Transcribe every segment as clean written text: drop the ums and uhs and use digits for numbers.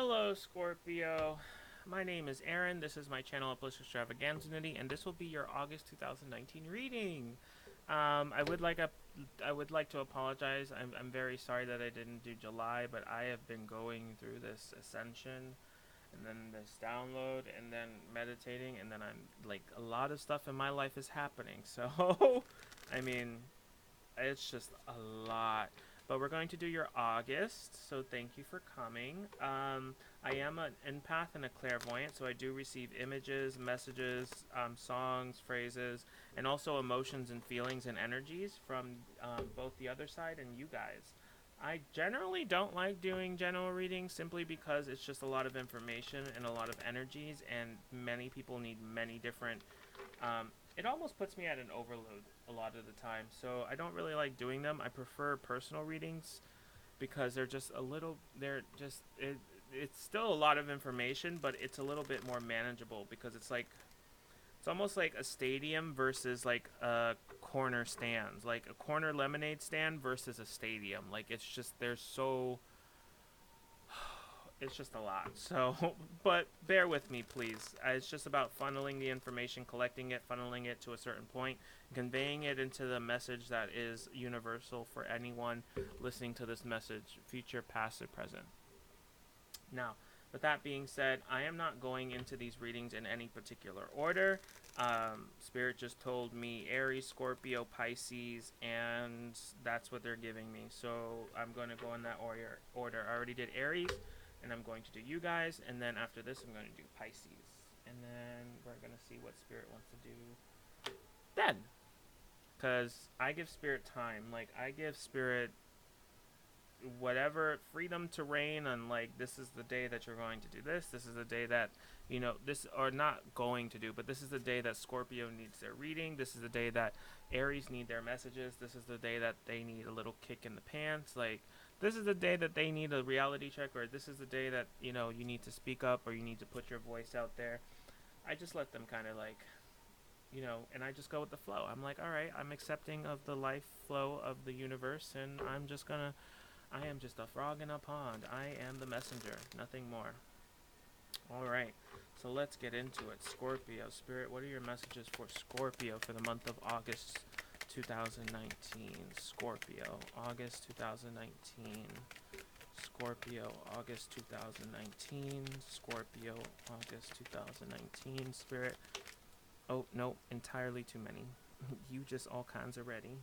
Hello, Scorpio. My name is Aaron. This is my channel of Bliss Extravaganzanity, and this will be your August 2019 reading. I would like to apologize. I'm very sorry that I didn't do July, but I have been going through this ascension, and then this download, and then meditating, and then I'm like a lot of stuff in my life is happening. So, I mean, it's just a lot. But we're going to do your August, so thank you for coming. I am an empath and a clairvoyant, so I do receive images, messages, songs, phrases, and also emotions and feelings and energies from both the other side and you guys. I generally don't like doing general readings simply because it's just a lot of information and a lot of energies, and many people need many different it almost puts me at an overload a lot of the time. So I don't really like doing them. I prefer personal readings because they're just a little. It's still a lot of information, but it's a little bit more manageable because it's almost like a stadium versus like a corner stand, like a corner lemonade stand versus a stadium. Like it's just a lot. So, but bear with me, please. It's just about funneling the information, collecting it, funneling it to a certain point, conveying it into the message that is universal for anyone listening to this message, future, past, or present. Now, with that being said, I am not going into these readings in any particular order. Spirit just told me Aries, Scorpio, Pisces, and that's what they're giving me. So I'm going to go in that order. I already did Aries, and I'm going to do you guys, and then after this I'm going to do Pisces, and then we're going to see what Spirit wants to do then, because I give Spirit time. Like, I give Spirit whatever freedom to reign on, like, this is the day that you're going to do this is the day that, this, or not going to do, but this is the day that Scorpio needs their reading, this is the day that Aries need their messages, this is the day that they need a little kick in the pants, like, this is the day that they need a reality check, or this is the day that, you need to speak up, or you need to put your voice out there. I just let them kind of, like, and I just go with the flow. I'm like, all right, I'm accepting of the life flow of the universe, and I am just a frog in a pond. I am the messenger, nothing more. Alright, so let's get into it. Scorpio, Spirit, what are your messages for Scorpio for the month of August 2019? Scorpio, August 2019. Scorpio, August 2019. Scorpio, August 2019. Spirit, oh, no, entirely too many. You just all kinds of ready.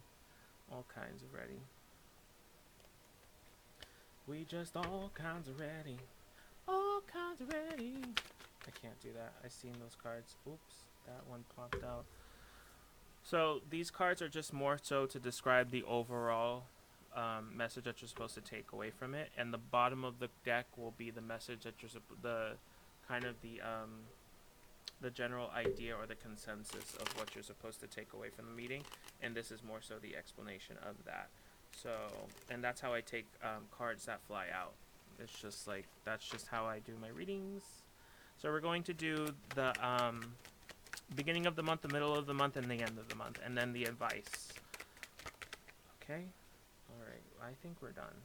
All kinds of ready. We just all kinds of ready. All kinds of ready. I can't do that. I seen those cards. Oops, that one popped out. So these cards are just more so to describe the overall message that you're supposed to take away from it, and the bottom of the deck will be the message that you're the kind of the general idea or the consensus of what you're supposed to take away from the meeting, and this is more so the explanation of that. So, and that's how I take cards that fly out. It's just like, that's just how I do my readings. So we're going to do the beginning of the month, the middle of the month, and the end of the month, and then the advice. Okay? Alright, I think we're done.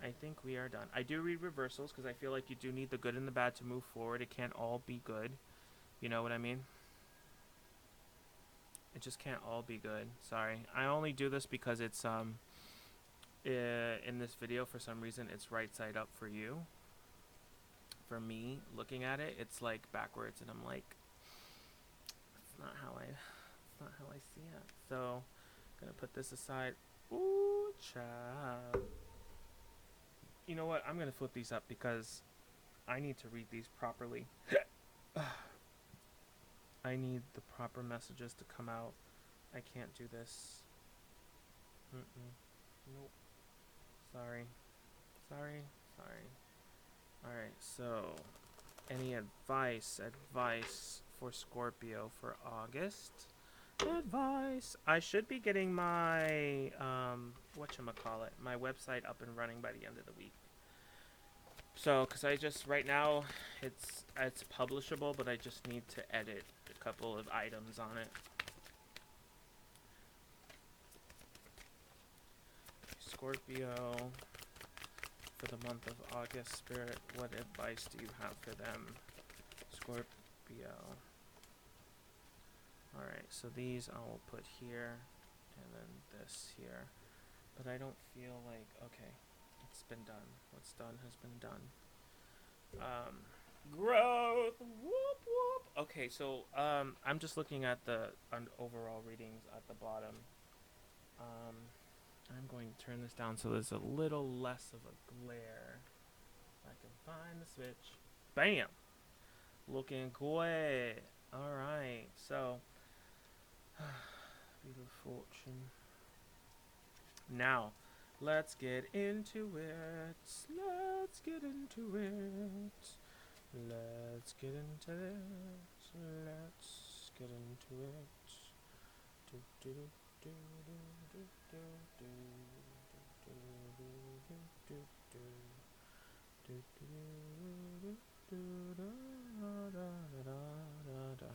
I think we are done. I do read reversals because I feel like you do need the good and the bad to move forward. It can't all be good. You know what I mean? It just can't all be good. Sorry. I only do this because it's in this video, for some reason, it's right side up for you. For me, looking at it, it's like backwards, and I'm like, it's not how I see it. So, gonna put this aside. Ooh, child. You know what? I'm gonna flip these up because I need to read these properly. I need the proper messages to come out. I can't do this. Nope. Sorry. Alright, so any advice for Scorpio for August? Advice. I should be getting my whatchamacallit, my website up and running by the end of the week. So, because I just, right now, it's publishable, but I just need to edit a couple of items on it. Scorpio, for the month of August, Spirit? What advice do you have for them? Scorpio. Alright, so these I will put here, and then this here. But I don't feel like, okay, it's been done. What's done has been done. Growth! Whoop whoop! Okay, so, I'm just looking at the overall readings at the bottom. I'm going to turn this down so there's a little less of a glare. I can find the switch. Bam! Looking great. Alright, so Wheel of Fortune. Now, let's get into it. Let's get into it. Let's get into it. Let's get into it. Do, do, do, do, do, do, do, do, do, do, do, do, do, do, da, da, da, da, da, da.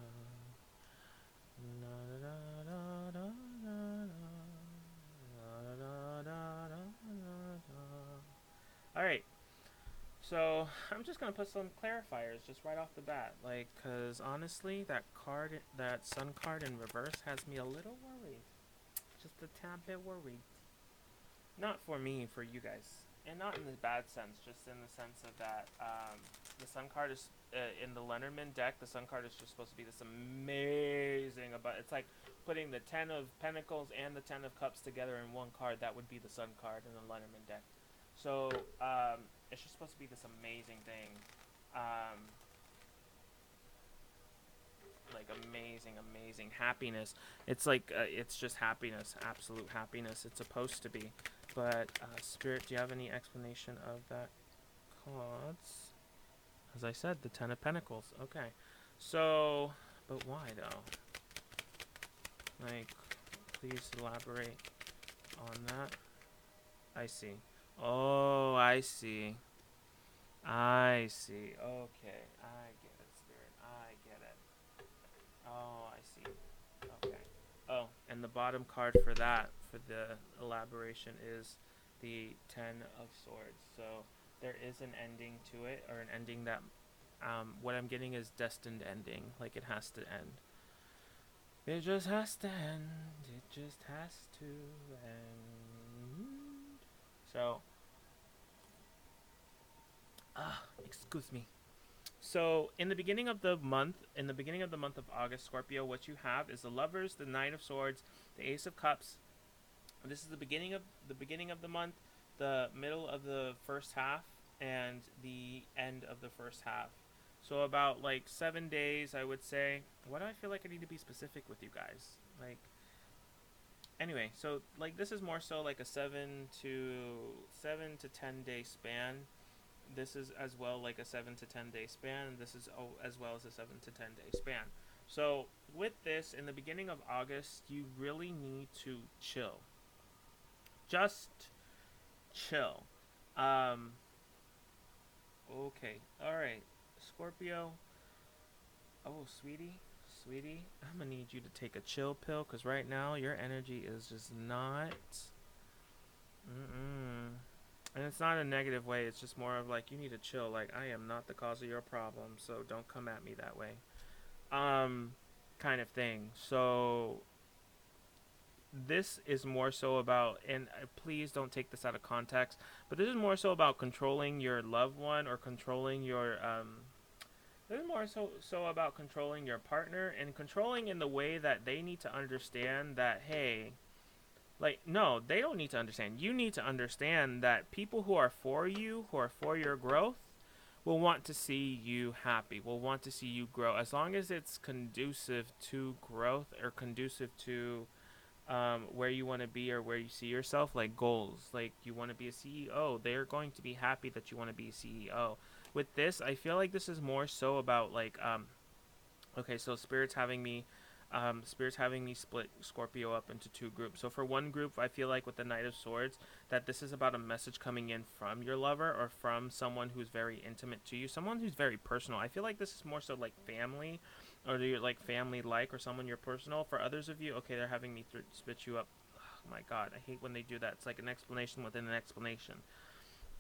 Alright, so I'm just gonna put some clarifiers just right off the bat, like, cause honestly, that sun card in reverse has me a little worried, just a tad bit worried. Not for me, for you guys, and not in the bad sense, just in the sense of that the sun card is in the Lenormand deck. The sun card is just supposed to be this amazing, but it's like putting the 10 of Pentacles and the 10 of Cups together in one card. That would be the sun card in the Lenormand deck. So it's just supposed to be this amazing thing, like amazing happiness. It's like it's just happiness, absolute happiness. It's supposed to be. But Spirit, do you have any explanation of that cards? As I said, the 10 of Pentacles. Okay. So, but why though? Like, please elaborate on that. I see. Oh, I see. I see. Okay. I get it, Spirit. I get it. Oh, I see. Okay. Oh, and the bottom card for that, for the elaboration, is the 10 of Swords. So there is an ending to it, or an ending that, what I'm getting is destined ending. Like, it has to end. It just has to end. It just has to end. So, excuse me. So, in the beginning of the month, of August, Scorpio, what you have is the Lovers, the Knight of Swords, the Ace of Cups. This is the beginning of the month, the middle of the first half, and the end of the first half. So about like 7 days, I would say. Why do I feel like I need to be specific with you guys? Like, anyway, so like this is more so like a 7 to 10 day span. This is as well like a 7 to 10 day span. And this is as well as a 7 to 10 day span. So with this, in the beginning of August, you really need to chill. Just chill. Okay. All right. Scorpio. Oh, sweetie. I'm gonna need you to take a chill pill, because right now your energy is just not. And it's not a negative way. It's just more of like, you need to chill. Like, I am not the cause of your problem, so don't come at me that way. Kind of thing. So this is more so about, and please don't take this out of context, but this is more so about controlling your loved one, or controlling your this is more so about controlling your partner, and controlling in the way that they need to understand that, hey, like, no, they don't need to understand. You need to understand that people who are for you, who are for your growth, will want to see you happy, will want to see you grow, as long as it's conducive to growth, or conducive to where you want to be, or where you see yourself, like goals. Like, you want to be a CEO, they're going to be happy that you want to be a CEO. With this, I feel like this is more so about like, okay, so Spirit's having me split Scorpio up into two groups. So for one group, I feel like with the Knight of Swords, that this is about a message coming in from your lover, or from someone who's very intimate to you, someone who's very personal. I feel like this is more so like family, or you're like family-like, or someone you're personal. For others of you, okay, they're having me split you up. Oh my god, I hate when they do that. It's like an explanation within an explanation.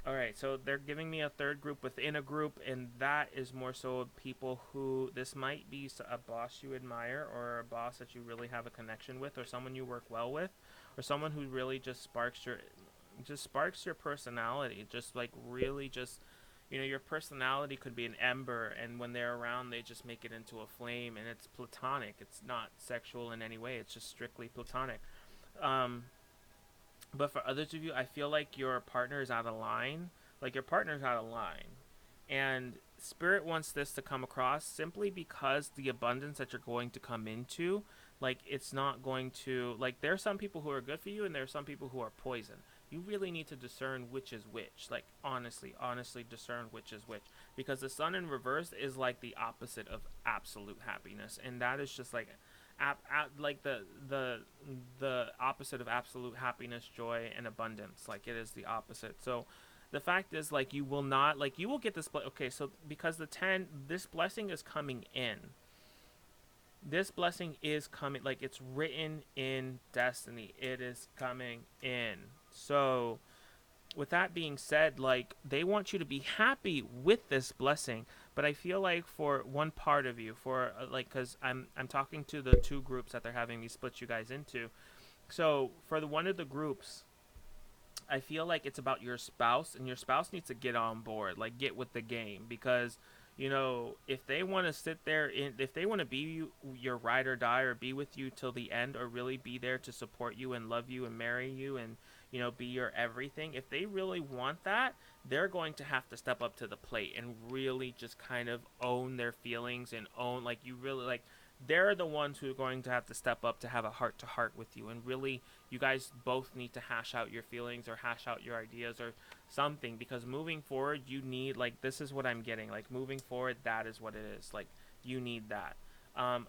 All right, so they're giving me a third group within a group, and that is more so people who this might be a boss you admire, or a boss that you really have a connection with, or someone you work well with, or someone who really just sparks your personality, just like really just your personality could be an ember, and when they're around, they just make it into a flame, and it's platonic. It's not sexual in any way. It's just strictly platonic. Um, but for others of you, I feel like your partner is out of line. Like your partner's out of line. And Spirit wants this to come across simply because the abundance that you're going to come into, like it's not going to like there are some people who are good for you and there are some people who are poison. You really need to discern which is which. Like honestly discern which is which. Because the sun in reverse is like the opposite of absolute happiness. And that is just like like the opposite of absolute happiness, joy, and abundance. Like it is the opposite. So the fact is, like, you will not, like, you will get this okay, so because the 10, this blessing is coming in. This blessing is coming, like, it's written in destiny. It is coming in. So with that being said, like, they want you to be happy with this blessing. But I feel like for one part of you, for like, because I'm talking to the two groups that they're having me split you guys into. So for the one of the groups, I feel like it's about your spouse, and your spouse needs to get on board, like get with the game, because if they want to sit there, if they want to be your ride or die, or be with you till the end, or really be there to support you and love you and marry you and be your everything, if they really want that, they're going to have to step up to the plate and really just kind of own their feelings, and own, like, you really, like, they're the ones who are going to have to step up to have a heart to heart with you, and really you guys both need to hash out your feelings, or hash out your ideas, or something, because moving forward you need, like, this is what I'm getting, like, moving forward, that is what it is, like, you need that.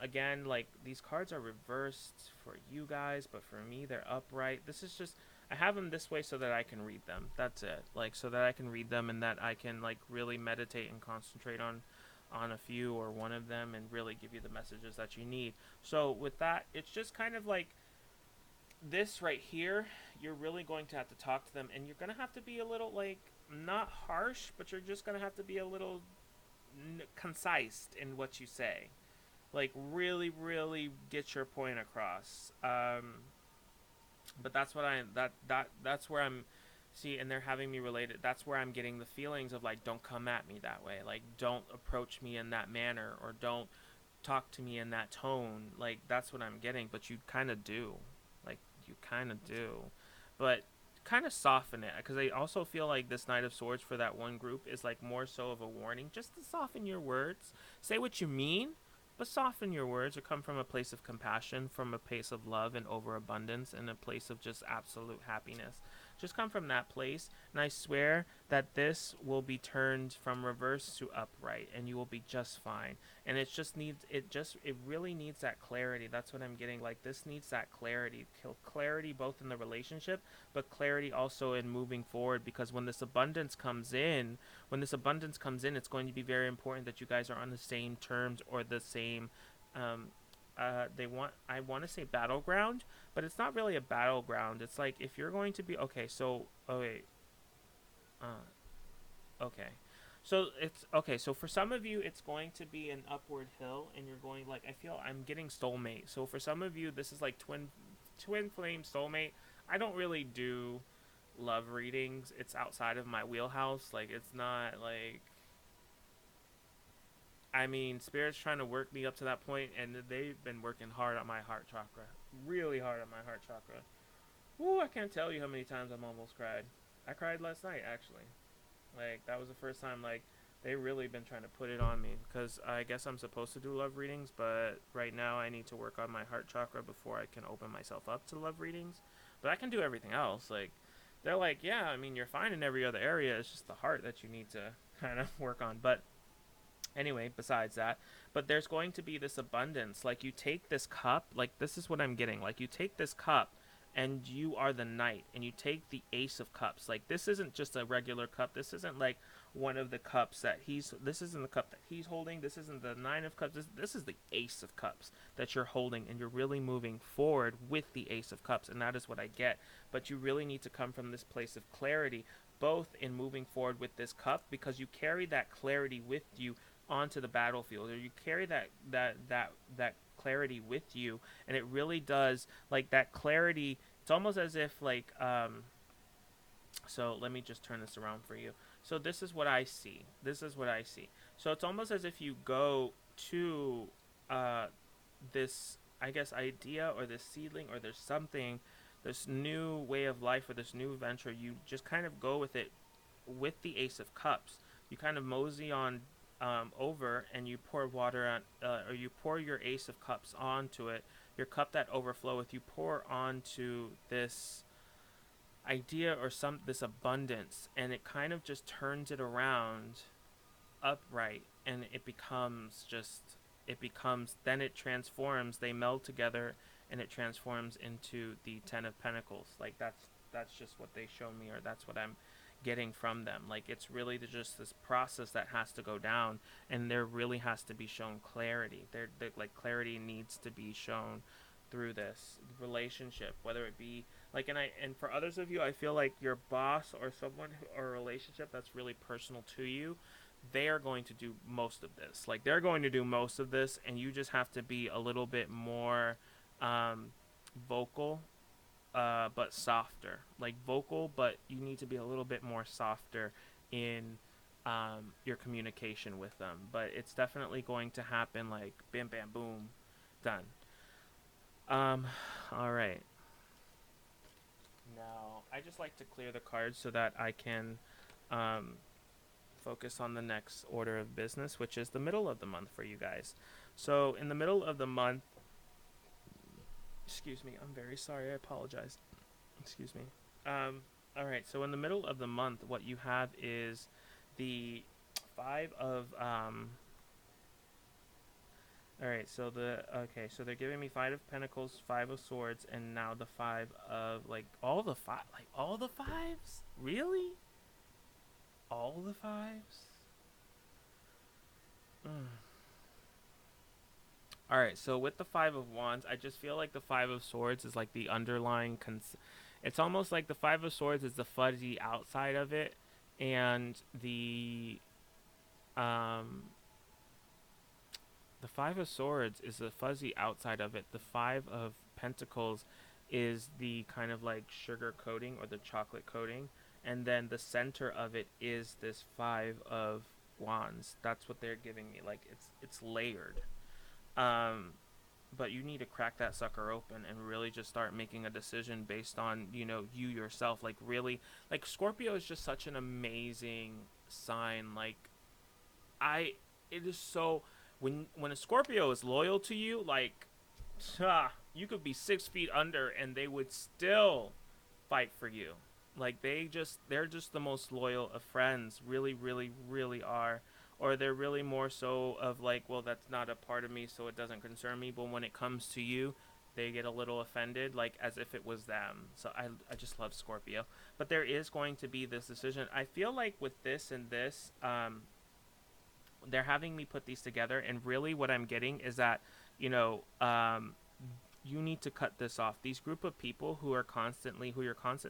Again, like, these cards are reversed for you guys, but for me they're upright. This is just, I have them this way so that I can read them. That's it. Like, so that I can read them, and that I can, like, really meditate and concentrate on a few or one of them, and really give you the messages that you need. So with that, it's just kind of like this right here. You're really going to have to talk to them, and you're going to have to be a little, like, not harsh, but you're just going to have to be a little concise in what you say. Like, really, really get your point across. But that's what that's where I'm, see, and they're having me relate it. That's where I'm getting the feelings of, like, don't come at me that way, like, don't approach me in that manner, or don't talk to me in that tone. Like, that's what I'm getting. But you kind of do, like, you kind of do, but kind of soften it, because I also feel like this Knight of Swords for that one group is, like, more so of a warning, just to soften your words, say what you mean, but soften your words, or come from a place of compassion, from a place of love and overabundance, and a place of just absolute happiness. Just come from that place, and I swear that this will be turned from reverse to upright, and you will be just fine. And it really needs that clarity. That's what I'm getting. Like, this needs that clarity, clarity both in the relationship, but clarity also in moving forward. Because when this abundance comes in, it's going to be very important that you guys are on the same terms, or the same. Um, I want to say battleground, but it's not really a battleground. It's like, if you're going to be okay. So okay. So it's okay. So for some of you, it's going to be an upward hill, and you're going, like, I feel I'm getting soulmate. So for some of you, this is like twin flame soulmate. I don't really do love readings. It's outside of my wheelhouse. Like, it's not like, I mean, Spirit's trying to work me up to that point, and they've been working hard on my heart chakra, really hard on my heart chakra. Ooh, I can't tell you how many times I've almost cried. I cried last night, actually. Like, that was the first time, like, they really been trying to put it on me, because I guess I'm supposed to do love readings, but right now I need to work on my heart chakra before I can open myself up to love readings. But I can do everything else. Like, they're like, yeah, I mean, you're fine in every other area. It's just the heart that you need to kind of work on. But anyway, besides that, but there's going to be this abundance. Like, you take this cup, like, this is what I'm getting. Like, you take this cup, and you are the knight, and you take the ace of cups. Like, this isn't just a regular cup. This isn't like one of the cups that this isn't the cup that he's holding. This isn't the nine of cups. This is the ace of cups that you're holding, and you're really moving forward with the ace of cups, and that is what I get. But you really need to come from this place of clarity, both in moving forward with this cup, because you carry that clarity with you onto the battlefield, or you carry that clarity with you, and it really does, like, that clarity. It's almost as if, like, so let me just turn this around for you. So this is what I see. This is what I see. So it's almost as if you go to uh, this, I guess, idea, or this seedling, or there's something, this new way of life, or this new venture. You just kind of go with it with the Ace of Cups. You kind of mosey on over, and you pour water on, or you pour your Ace of Cups onto it. Your cup that overfloweth, you pour onto this idea, or some this abundance, and it kind of just turns it around upright, and it becomes just, it becomes, then it transforms, they meld together, and it transforms into the 10 of Pentacles. Like, that's just what they show me, or that's what I'm getting from them. Like, it's really just this process that has to go down, and there really has to be shown clarity. There, like, clarity needs to be shown through this relationship, whether it be like, and for others of you, I feel like your boss, or someone or a relationship that's really personal to you, they are going to do most of this. Like, they're going to do most of this, and you just have to be a little bit more vocal, but softer. Like, vocal, but you need to be a little bit more softer in your communication with them. But it's definitely going to happen, like, bam, bam, boom, done. All right. Now, I just like to clear the cards so that I can focus on the next order of business, which is the middle of the month for you guys. So, in the middle of the month, excuse me, I'm very sorry, I apologize. Excuse me. All right, so in the middle of the month, what you have is the five of all right, so so they're giving me 5 of Pentacles, 5 of Swords, and now the 5 of, like, all the fives? Really? All the fives? All right, so with the 5 of Wands, I just feel like the 5 of Swords is like the underlying it's almost like the 5 of Swords is the fuzzy outside of it, and the 5 of Swords is the fuzzy outside of it. The 5 of Pentacles is the kind of like sugar coating, or the chocolate coating. And then the center of it is this 5 of Wands. That's what they're giving me. Like, it's layered. But you need to crack that sucker open and really just start making a decision based on, you yourself. Like, really, like, Scorpio is just such an amazing sign. Like, it is so, when a Scorpio is loyal to you, like, you could be 6 feet under and they would still fight for you. Like, they're just the most loyal of friends. Really, really, really are. Or they're really more so of, like, well, that's not a part of me, so it doesn't concern me. But when it comes to you, they get a little offended, like, as if it was them. So I just love Scorpio. But there is going to be this decision. I feel like with this and this, they're having me put these together, and really what I'm getting is that, you need to cut this off. These group of people who you're constantly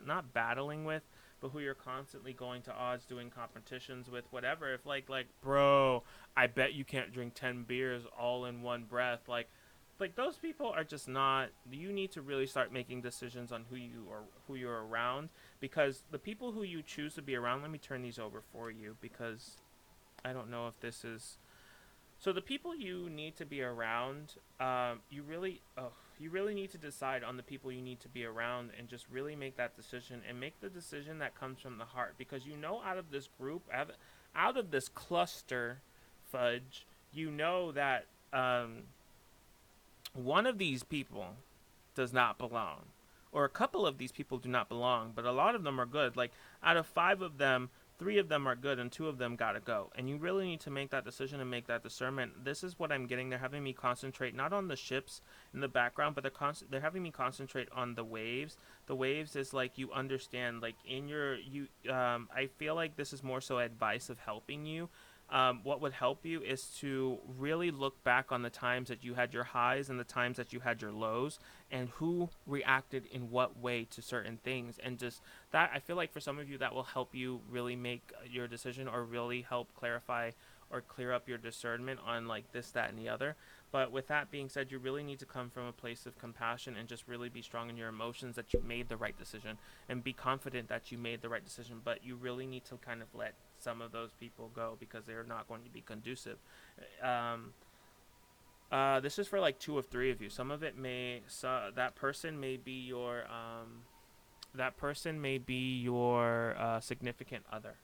not battling with, but who you're constantly going to odds, doing competitions with, whatever. If like, bro, I bet you can't drink 10 beers all in one breath. Like those people are just not. You need to really start making decisions on who you're around, because the people who you choose to be around. Let me turn these over for you, because I don't know if this is. So the people you need to be around, you really need to decide on the people you need to be around, and just really make that decision, and make the decision that comes from the heart. Because out of this group, out of this cluster fudge, that one of these people does not belong, or a couple of these people do not belong, but a lot of them are good. Like, out of 5 of them, 3 of them are good, and 2 of them gotta go. And you really need to make that decision and make that discernment. This is what I'm getting. They're having me concentrate not on the ships in the background, but they're having me concentrate on the waves. The waves is like, you understand, like, I feel like this is more so advice of helping you. what would help you is to really look back on the times that you had your highs and the times that you had your lows, and who reacted in what way to certain things. And just that, I feel like for some of you, that will help you really make your decision, or really help clarify or clear up your discernment on like this, that, and the other. But with that being said, you really need to come from a place of compassion and just really be strong in your emotions that you made the right decision, and be confident that you made the right decision. But you really need to kind of let some of those people go, because they're not going to be conducive. Um, this is for like two of three of you. Some of it may, so that person may be your significant other.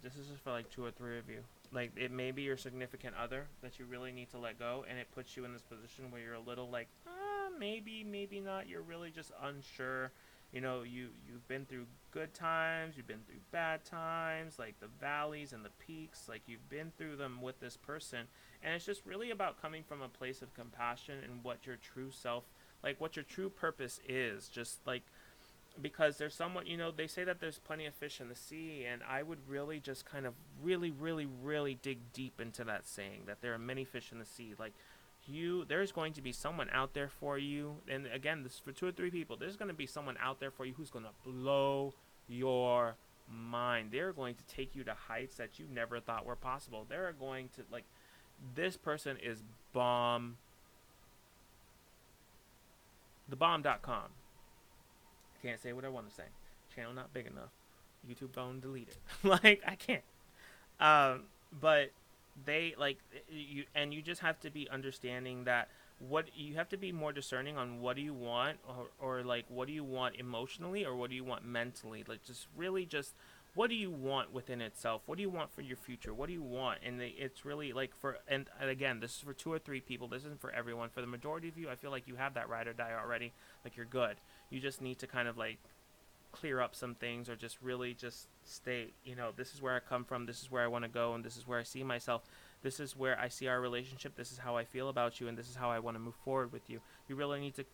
This is just for like two or three of you. Like, it may be your significant other that you really need to let go, and it puts you in this position where you're a little like, maybe, maybe not. You're really just unsure. You know, you've been through good times, you've been through bad times, like the valleys and the peaks. Like, you've been through them with this person, and it's just really about coming from a place of compassion and what your true self, like what your true purpose is. Just like, because there's someone, they say that there's plenty of fish in the sea, and I would really just kind of really, really, really dig deep into that saying, that there are many fish in the sea. Like, there's going to be someone out there for you. And again, this is for two or three people. There's going to be someone out there for you who's going to blow your mind. They're going to take you to heights that you never thought were possible. They're going to, like, this person is bomb, thebomb.com. Can't say what I want to say. Channel not big enough. YouTube phone delete it. Like, I can't. But they, like, you, and you just have to be understanding that what you have to be more discerning on, what do you want, or like, what do you want emotionally, or what do you want mentally. Like, just really just, what do you want within itself? What do you want for your future? What do you want? And it's really like, and again, this is for two or three people. This isn't for everyone. For the majority of you, I feel like you have that ride or die already. Like, you're good. You just need to kind of like clear up some things, or just really just state, this is where I come from, this is where I want to go, and this is where I see myself, this is where I see our relationship, this is how I feel about you, and this is how I want to move forward with you. You really need to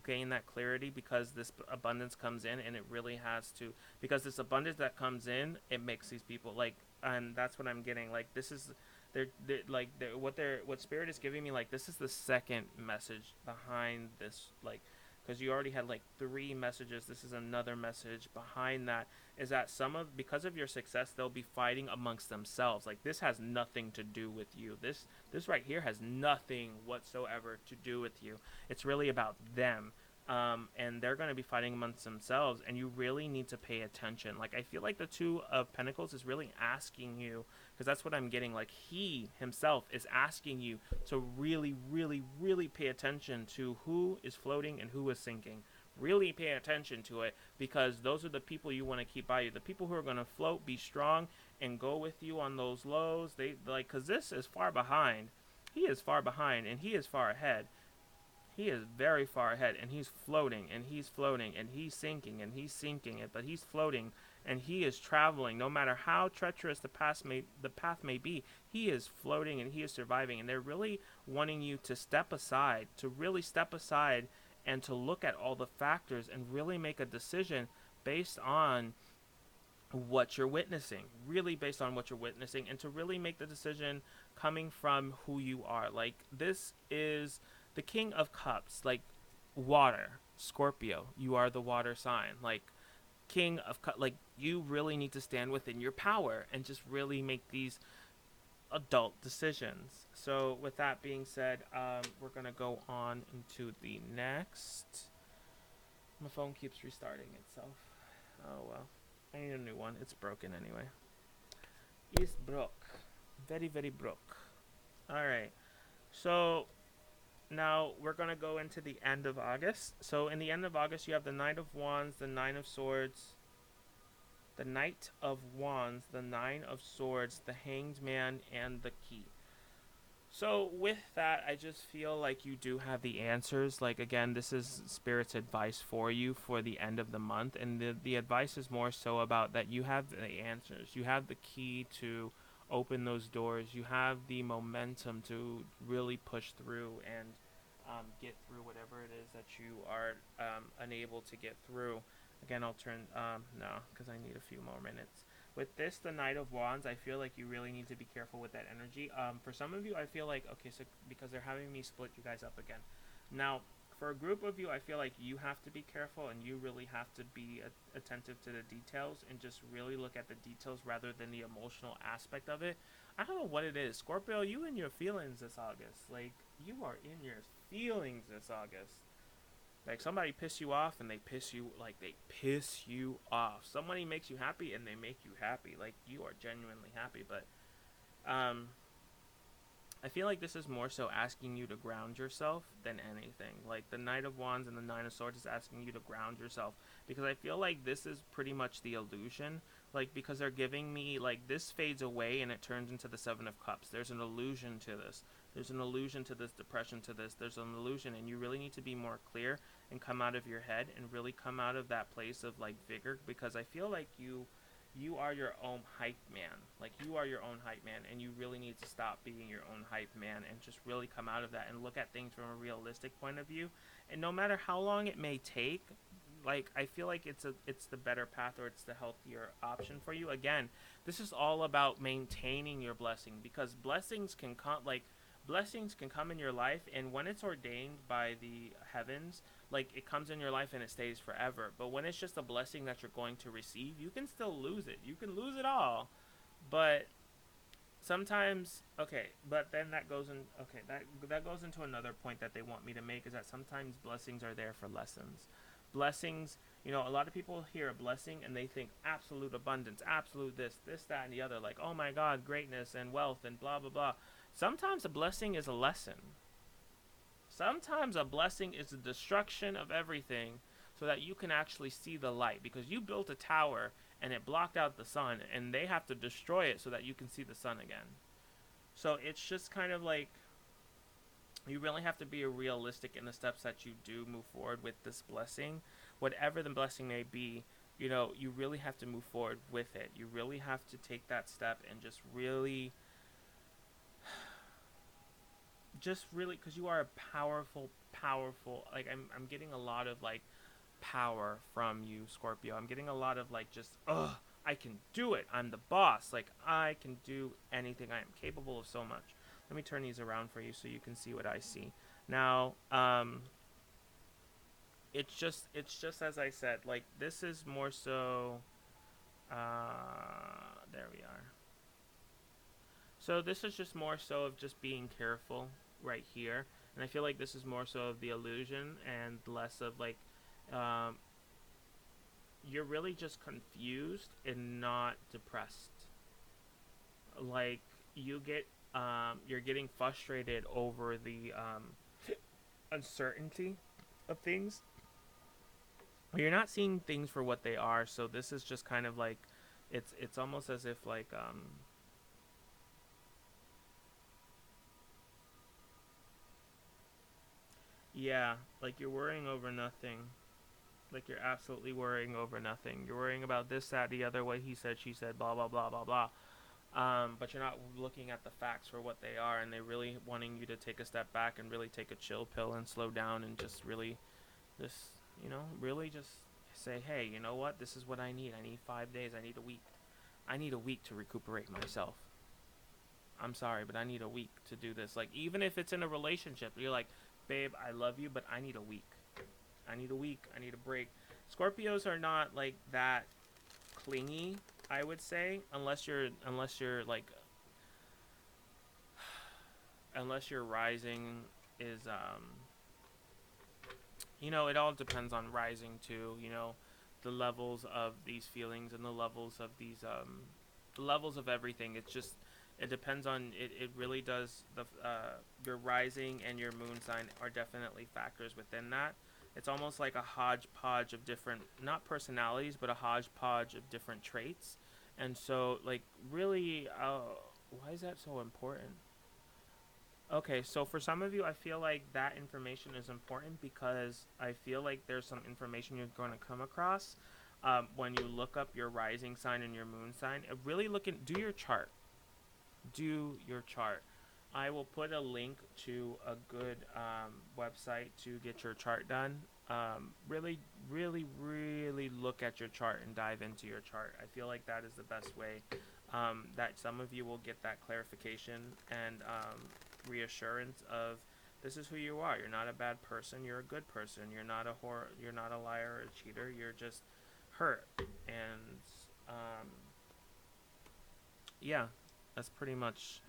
gain that clarity, because this abundance comes in, and it really has to, because this abundance that comes in, it makes these people like, and that's what I'm getting, like, this is, what spirit is giving me, like, this is the second message behind this, like, because you already had like three messages. This is another message behind that, is that because of your success, they'll be fighting amongst themselves. Like, this has nothing to do with you. This right here has nothing whatsoever to do with you. It's really about them. And they're going to be fighting amongst themselves, and you really need to pay attention. Like, I feel like the Two of Pentacles is really asking you, because that's what I'm getting, like, he himself is asking you to really, really, really pay attention to who is floating and who is sinking. Really pay attention to it, because those are the people you want to keep by you. The people who are going to float, be strong, and go with you on those lows. They like, because this is far behind. He is far behind, and he is far ahead. He is very far ahead, and he's floating, and he's floating, and he's sinking, and he's sinking, but he's floating, and he is traveling. No matter how treacherous the path may be, he is floating, and he is surviving. And they're really wanting you to step aside, to really step aside, and to look at all the factors and really make a decision based on what you're witnessing, really based on what you're witnessing, and to really make the decision coming from who you are. Like, this is the King of Cups, like, water, Scorpio, you are the water sign. Like, King of Cups, like, you really need to stand within your power and just really make these adult decisions. So with that being said, we're gonna go on into the next. My phone keeps restarting itself. Oh well, I need a new one. It's broken anyway. It's broke, very, very broke. All right, so now we're going to go into the end of August. So in the end of August, you have the Knight of Wands, the Nine of Swords, the Knight of Wands, the Nine of Swords, the Hanged Man, and the Key. So with that, I just feel like you do have the answers. Like, again, this is Spirit's advice for you for the end of the month. And the advice is more so about that you have the answers. You have the key to open those doors. You have the momentum to really push through and get through whatever it is that you are unable to get through. Again, I'll turn, no, because I need a few more minutes. With this, the Knight of Wands, I feel like you really need to be careful with that energy. For some of you, I feel like, okay, so because they're having me split you guys up again. Now, for a group of you, I feel like you have to be careful and you really have to be attentive to the details and just really look at the details rather than the emotional aspect of it. I don't know what it is. Scorpio, you in your feelings this August. Like, you are in your feelings this August. Like somebody piss you off and they piss you off. Somebody makes you happy and they make you happy. Like you are genuinely happy, but um I feel like this is more so asking you to ground yourself than anything. Like the Knight of Wands and the Nine of Swords is asking you to ground yourself because I feel like this is pretty much the illusion. Like because they're giving me like this fades away and it turns into the Seven of Cups. There's an illusion to this. There's an illusion to this depression to this. There's an illusion and you really need to be more clear and come out of your head and really come out of that place of like vigor because I feel like you are your own hype man. Like you are your own hype man and you really need to stop being your own hype man and just really come out of that and look at things from a realistic point of view. And no matter how long it may take, like I feel like it's the better path or it's the healthier option for you. Again, this is all about maintaining your blessing because blessings can come in your life and when it's ordained by the heavens, like it comes in your life and it stays forever. But when it's just a blessing that you're going to receive, you can still lose it. You can lose it all. But sometimes but then that goes in that goes into another point that they want me to make is that sometimes blessings are there for lessons. Blessings, a lot of people hear a blessing and they think absolute abundance, absolute this that and the other, like oh my god, greatness and wealth and blah blah blah. Sometimes a blessing is a lesson. Sometimes a blessing is the destruction of everything so that you can actually see the light because you built a tower and it blocked out the sun and they have to destroy it so that you can see the sun again. So it's just kind of like you really have to be realistic in the steps that you do move forward with this blessing. Whatever the blessing may be, you really have to move forward with it. You really have to take that step and just really because you are a powerful like I'm getting a lot of like power from you, Scorpio. I'm getting a lot of like just I can do it. I'm the boss. Like I can do anything. I am capable of so much. Let me turn these around for you so you can see what I see. Now, it's just as I said, like this is more so there we are. So this is just more so of just being careful right here. And I feel like this is more so of the illusion and less of like you're really just confused and not depressed. Like you're getting frustrated over the uncertainty of things. You're not seeing things for what they are, so this is just kind of like it's almost as if like yeah, like you're worrying over nothing. Like you're absolutely worrying over nothing. You're worrying about this, that, the other, what he said, she said, blah blah blah blah blah. But you're not looking at the facts for what they are, and they're really wanting you to take a step back and really take a chill pill and slow down and just really, just really just say, hey, you know what? This is what I need. I need 5 days. I need a week. I need a week to recuperate myself. I'm sorry, but I need a week to do this. Like even if it's in a relationship, you're like, babe, I love you, but I need a week. I need a week. I need a break. Scorpios are not like that clingy, I would say, unless you're like unless your rising is it all depends on rising too, the levels of these feelings and the levels of these the levels of everything. It's just it depends on it really does your rising and your moon sign are definitely factors within that. It's almost like a hodgepodge of different, not personalities, but a hodgepodge of different traits. And so, like, really, why is that so important? Okay, so for some of you, I feel like that information is important because I feel like there's some information you're going to come across when you look up your rising sign and your moon sign. Really do your chart. Do your chart. I will put a link to a good website to get your chart done. really, really, really look at your chart and dive into your chart. I feel like that is the best way that some of you will get that clarification and reassurance of this is who you are. You're not a bad person. You're a good person. You're not a You're not a liar or a cheater. You're just hurt. And yeah, that's pretty much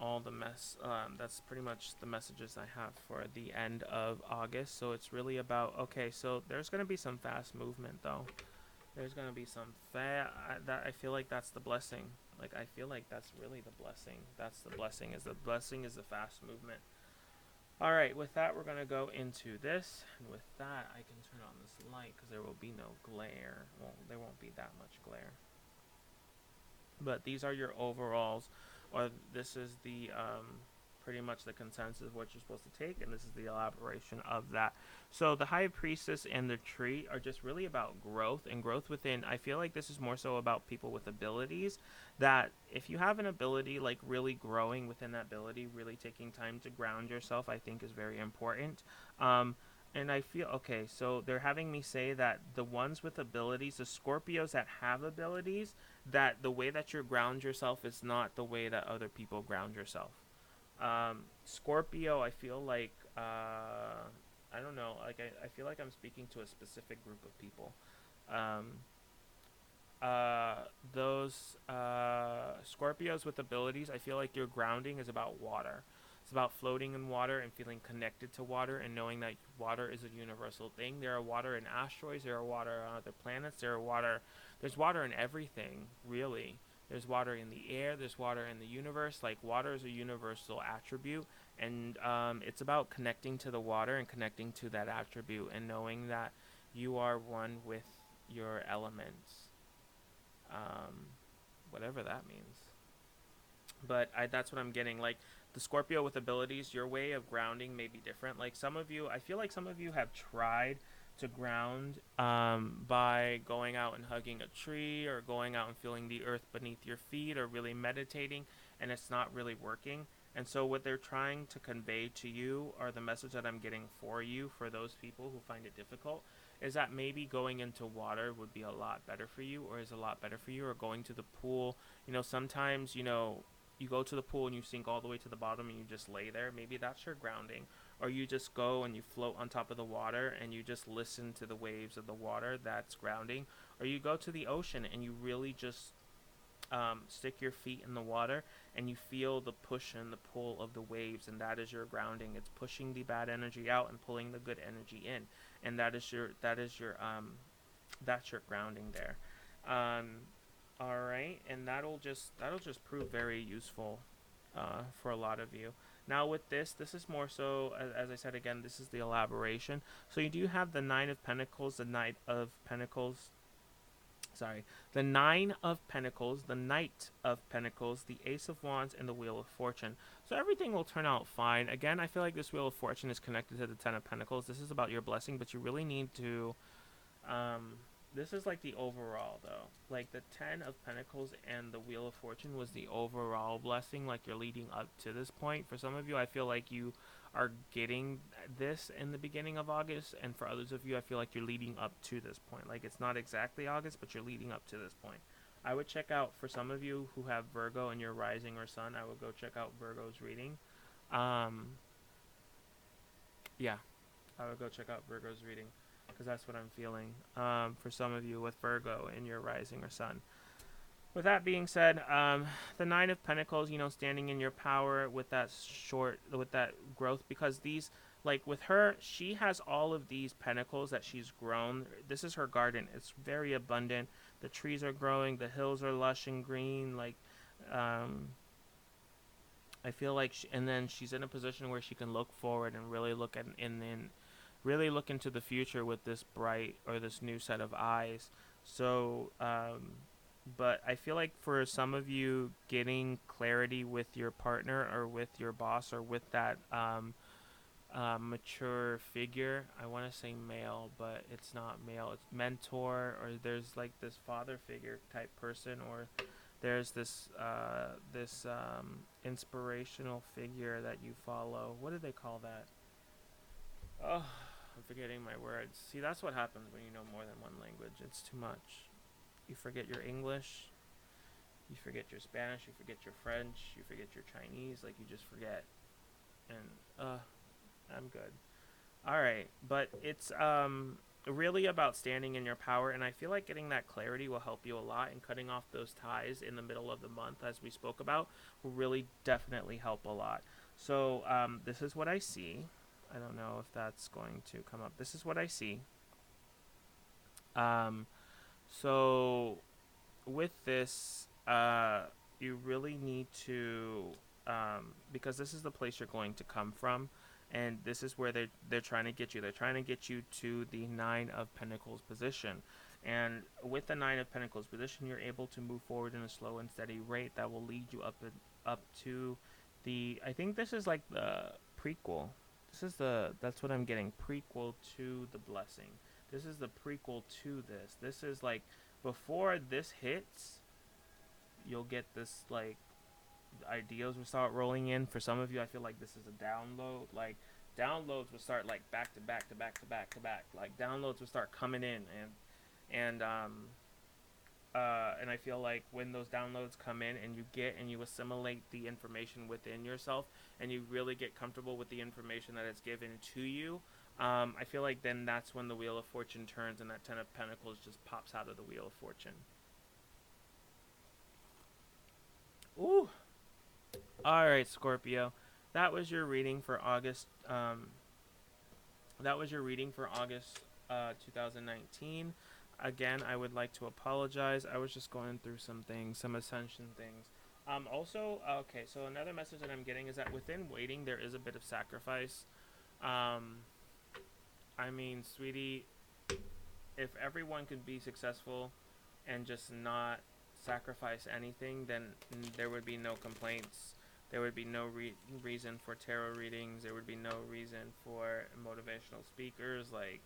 all the mess. That's pretty much the messages I have for the end of August. So it's really about okay. So there's gonna be some fast movement though. There's gonna be some that I feel like that's the blessing. Like I feel like that's really the blessing. That's the blessing. Is the blessing is the fast movement. All right. With that, we're gonna go into this, and with that, I can turn on this light because there will be no glare. Well, there won't be that much glare. But these are your overalls, or this is the pretty much the consensus of what you're supposed to take, and this is the elaboration of that. So the high priestess and the tree are just really about growth and growth within. I feel like this is more so about people with abilities, that if you have an ability, like really growing within that ability, really taking time to ground yourself, I think is very important. um, and I feel okay, so they're having me say that the ones with abilities, the Scorpios that have abilities, that the way that you ground yourself is not the way that other people ground yourself. Scorpio, I feel like I don't know, like I feel like I'm speaking to a specific group of people. Um, uh, those Scorpios with abilities, I feel like your grounding is about water. It's about floating in water and feeling connected to water and knowing that water is a universal thing. There are water in asteroids, there are water on other planets, there's water in everything, really. There's water in the air, there's water in the universe. Like, water is a universal attribute, and it's about connecting to the water and connecting to that attribute and knowing that you are one with your elements, um, whatever that means. But that's what I'm getting. Like the Scorpio with abilities, your way of grounding may be different. Like some of you, I feel like some of you have tried to ground by going out and hugging a tree or going out and feeling the earth beneath your feet or really meditating, and it's not really working. And so, what they're trying to convey to you, or the message that I'm getting for you, for those people who find it difficult, is that maybe going into water would be a lot better for you, or is a lot better for you, or going to the pool. Sometimes, you go to the pool and you sink all the way to the bottom and you just lay there. Maybe that's your grounding. Or you just go and you float on top of the water and you just listen to the waves of the water. That's grounding. Or you go to the ocean and you really just stick your feet in the water and you feel the push and the pull of the waves, and that is your grounding. It's pushing the bad energy out and pulling the good energy in, and that's your grounding there. Um, all right, and that'll just prove very useful for a lot of you. Now with this is more so, as I said again, this is the elaboration. So you do have the Nine of Pentacles, the Knight of Pentacles, sorry, the Nine of Pentacles, the Knight of Pentacles, the Ace of Wands, and the Wheel of Fortune. So everything will turn out fine. Again, I feel like this Wheel of Fortune is connected to the Ten of Pentacles. This is about your blessing, but you really need to um, this is like the overall though. Like the Ten of Pentacles and the Wheel of Fortune was the overall blessing. Like you're leading up to this point. For some of you, I feel like you are getting this in the beginning of August, and for others of you, I feel like you're leading up to this point. Like it's not exactly August, but you're leading up to this point. I would check out, for some of you who have Virgo in your rising or sun, I would go check out Virgo's reading. Um, yeah, I would go check out Virgo's reading because that's what I'm feeling for some of you with Virgo in your rising or sun. With that being said, the Nine of Pentacles, standing in your power with with that growth, because these, like with her, she has all of these pentacles that she's grown. This is her garden. It's very abundant. The trees are growing. The hills are lush and green. Like, I feel like, and then she's in a position where she can look forward and really look at, and then really look into the future with this bright or this new set of eyes. So, but I feel like for some of you, getting clarity with your partner or with your boss or with that mature figure, I want to say male, but it's not male, it's mentor, or there's like this father figure type person, or there's this inspirational figure that you follow. What do they call that? Oh, I'm forgetting my words. See, that's what happens when you know more than one language. It's too much. You forget your English, you forget your Spanish, you forget your French, you forget your Chinese. Like, you just forget. And, I'm good. All right, but it's really about standing in your power, and I feel like getting that clarity will help you a lot, and cutting off those ties in the middle of the month, as we spoke about, will really definitely help a lot. So this is what I see. I don't know if that's going to come up. This is what I see. Um, so with this, you really need to, because this is the place you're going to come from, and this is where they're trying to get you. They're trying to get you to the Nine of Pentacles position, and with the Nine of Pentacles position, you're able to move forward in a slow and steady rate that will lead you up to the. I think this is like the prequel. This is the. That's what I'm getting. Prequel to the blessing. This is the prequel to this. This is like before this hits, you'll get this like ideas will start rolling in. For some of you, I feel like this is a download. Like downloads will start like back to back to back to back to back. Like downloads will start coming in, and I feel like when those downloads come in and you get and you assimilate the information within yourself and you really get comfortable with the information that is given to you, I feel like then that's when the Wheel of Fortune turns and that Ten of Pentacles just pops out of the Wheel of Fortune. Ooh. All right, Scorpio. That was your reading for August. That was your reading for August 2019. Again, I would like to apologize. I was just going through some things, some ascension things. Also, okay, so another message that I'm getting is that within waiting, there is a bit of sacrifice. I mean, sweetie, if everyone could be successful and just not sacrifice anything, then there would be no complaints. There would be no reason for tarot readings. There would be no reason for motivational speakers. Like,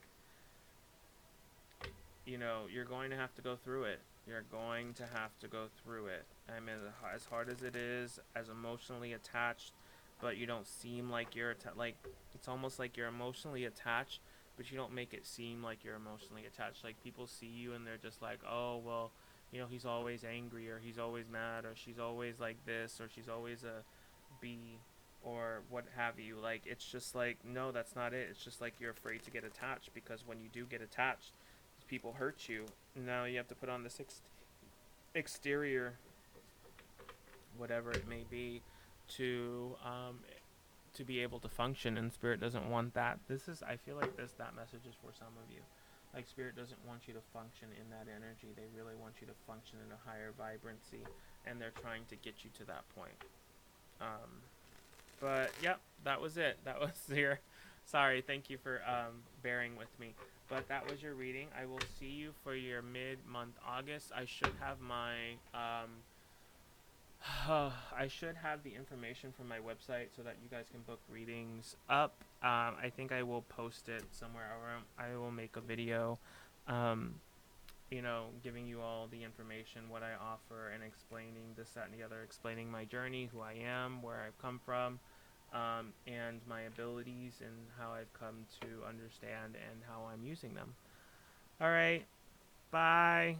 you know, you're going to have to go through it. You're going to have to go through it. I mean, as hard as it is, as emotionally attached, but you don't seem like you're like, it's almost like you're emotionally attached, but you don't make it seem like you're emotionally attached. Like, people see you and they're just like, oh, well, you know, he's always angry, or he's always mad, or she's always like this, or she's always a B, or what have you. Like, it's just like, no, that's not it. It's just like you're afraid to get attached, because when you do get attached, people hurt you. Now you have to put on this exterior, whatever it may be, to be able to function, and Spirit doesn't want that. This is, I feel like that message is for some of you. Like, Spirit doesn't want you to function in that energy. They really want you to function in a higher vibrancy, and they're trying to get you to that point. But yep, that was it. That was your. Sorry, thank you for bearing with me. But that was your reading. I will see you for your mid-month August. I should have my I should have the information from my website so that you guys can book readings up. I think I will post it somewhere around. I will make a video, you know, giving you all the information, what I offer, and explaining this, that, and the other, explaining my journey, who I am, where I've come from, and my abilities, and how I've come to understand and how I'm using them. All right, bye.